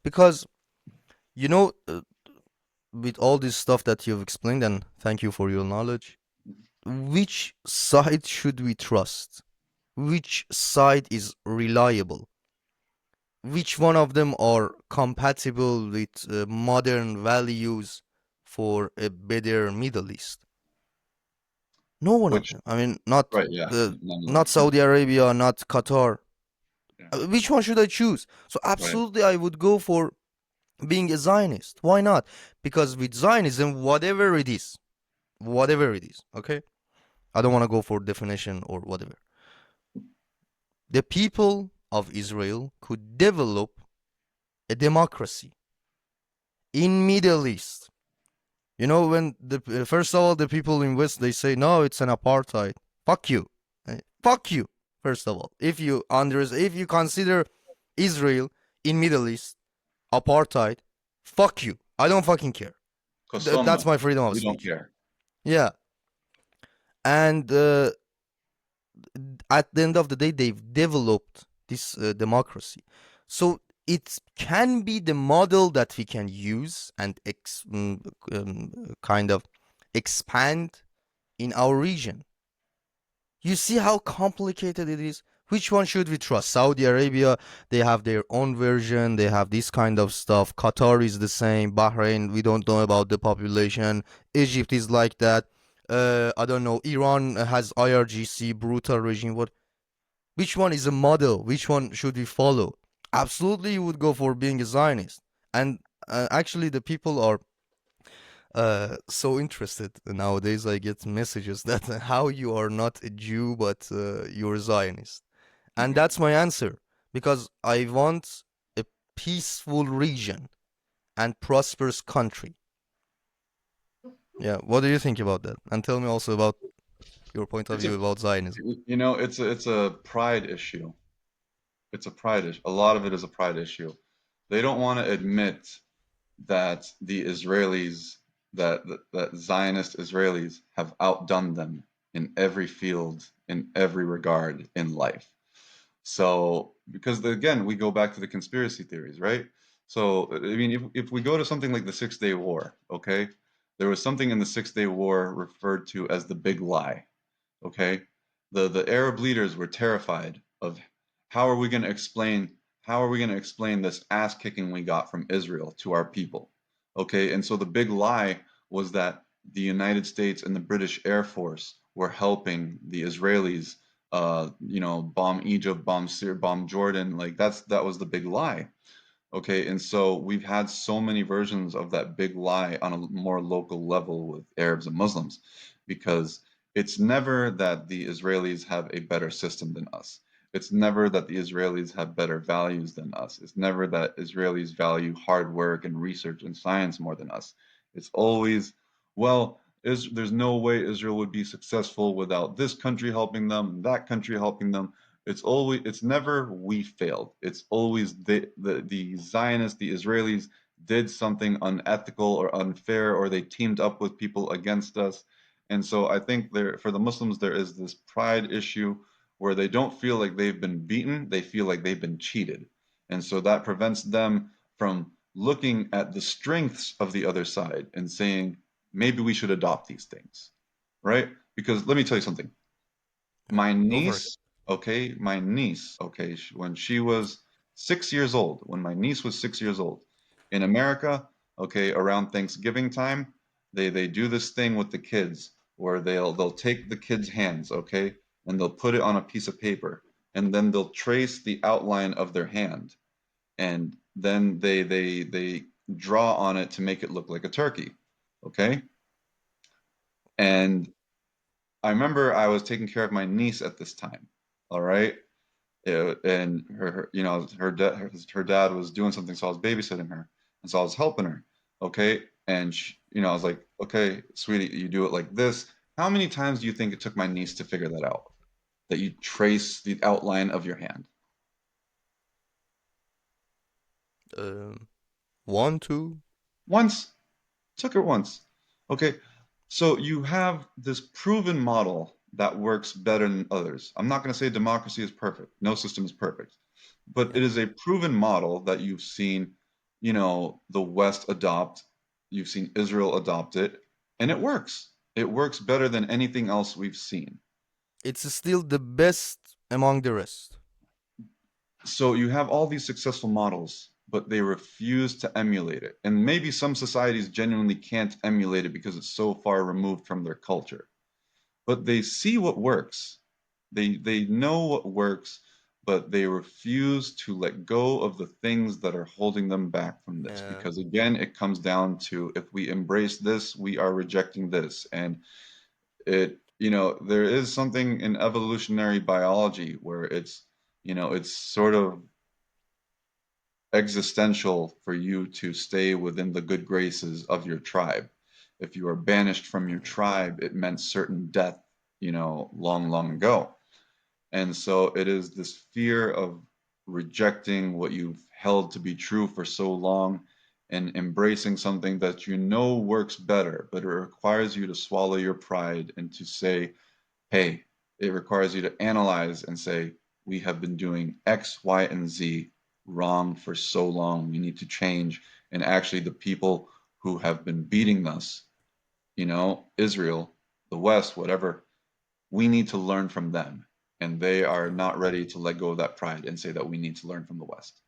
Because, you know, with all this stuff that you've explained, and thank you for your knowledge, which side should we trust? Which side is reliable? Which one of them are compatible with modern values for a better Middle East? No one of Which, them. I mean, not right, yeah, none of not them. Saudi Arabia, not Qatar. Yeah, Which one should I choose? So right. absolutely, I would go for being a Zionist. Why not? Because with Zionism, whatever it is, okay? I don't want to go for definition or whatever. The people of Israel could develop a democracy in Middle East. You know, when the first of all the people in West they say no, it's an apartheid. Fuck you, fuck you. First of all, if you consider Israel in Middle East apartheid, fuck you. I don't fucking care. That's Kosoma, my freedom of we don't speech. care. Yeah, and at the end of the day, they've developed this democracy, so it can be the model that we can use and kind of expand in our region. You see how complicated it is? Which one should we trust? Saudi Arabia, they have their own version, they have this kind of stuff. Qatar is the same. Bahrain, we don't know about the population. Egypt is like that. I don't know. Iran has IRGC, brutal regime. Which one is a model? Which one should we follow? Absolutely, you would go for being a Zionist. And actually, the people are so interested nowadays. I get messages that how you are not a Jew but you're a Zionist, and that's my answer because I want a peaceful region and prosperous country. Yeah, what do you think about that? And tell me also about your point of It's a, view about Zionism. it's a pride issue. It's a pride issue. A lot of it is a pride issue. They don't want to admit that the Israelis, that Zionist Israelis have outdone them in every field, in every regard in life. So, because again, we go back to the conspiracy theories, right? So, I mean, if we go to something like the Six Day War, okay, there was something in the Six Day War referred to as the Big Lie, okay? The Arab leaders were terrified of how are we going to explain how are we going to explain this ass kicking we got from Israel to our people, okay? And so the big lie was that the United States and the British Air Force were helping the Israelis, bomb Egypt, bomb Syria, bomb Jordan. Like that was the big lie. Okay, and so we've had so many versions of that big lie on a more local level with Arabs and Muslims because it's never that the Israelis have a better system than us. It's never that the Israelis have better values than us. It's never that Israelis value hard work and research and science more than us. It's always, well, there's no way Israel would be successful without this country helping them and that country helping them. It's never we failed. It's always the Zionists, the Israelis did something unethical or unfair, or they teamed up with people against us. And so I think there, for the Muslims, there is this pride issue where they don't feel like they've been beaten, they feel like they've been cheated. And so that prevents them from looking at the strengths of the other side and saying, maybe we should adopt these things, right? Because let me tell you something. Yeah, My go for it. niece, okay, when she was 6 years old, when my niece was 6 years old, in America, okay, around Thanksgiving time, they do this thing with the kids where they'll take the kids' hands, okay, and they'll put it on a piece of paper, and then they'll trace the outline of their hand, and then they draw on it to make it look like a turkey, okay? And I remember I was taking care of my niece at this time, all right? And her dad was doing something, so I was babysitting her, and so I was helping her, okay? And I was like, okay, sweetie, you do it like this. How many times do you think it took my niece to figure that out? That you trace the outline of your hand? Um, one, two. Once. Took her once. Okay, so you have this proven model that works better than others. I'm not going to say democracy is perfect. No system is perfect. But Yeah, it is a proven model that you've seen, the West adopt. You've seen Israel adopt it, and it works. It works better than anything else we've seen. It's still the best among the rest. So you have all these successful models, but they refuse to emulate it. And maybe some societies genuinely can't emulate it because it's so far removed from their culture. But they see what works. They know what works, but they refuse to let go of the things that are holding them back from this. Yeah. Because again, it comes down to if we embrace this, we are rejecting this. And there is something in evolutionary biology where it's sort of existential for you to stay within the good graces of your tribe. If you are banished from your tribe, it meant certain death, long, long ago. And so it is this fear of rejecting what you've held to be true for so long and embracing something that you know works better, but it requires you to swallow your pride and to say, hey, it requires you to analyze and say, we have been doing X, Y, and Z wrong for so long. We need to change. And actually, the people who have been beating us, Israel, the West, whatever, we need to learn from them. And they are not ready to let go of that pride and say that we need to learn from the West.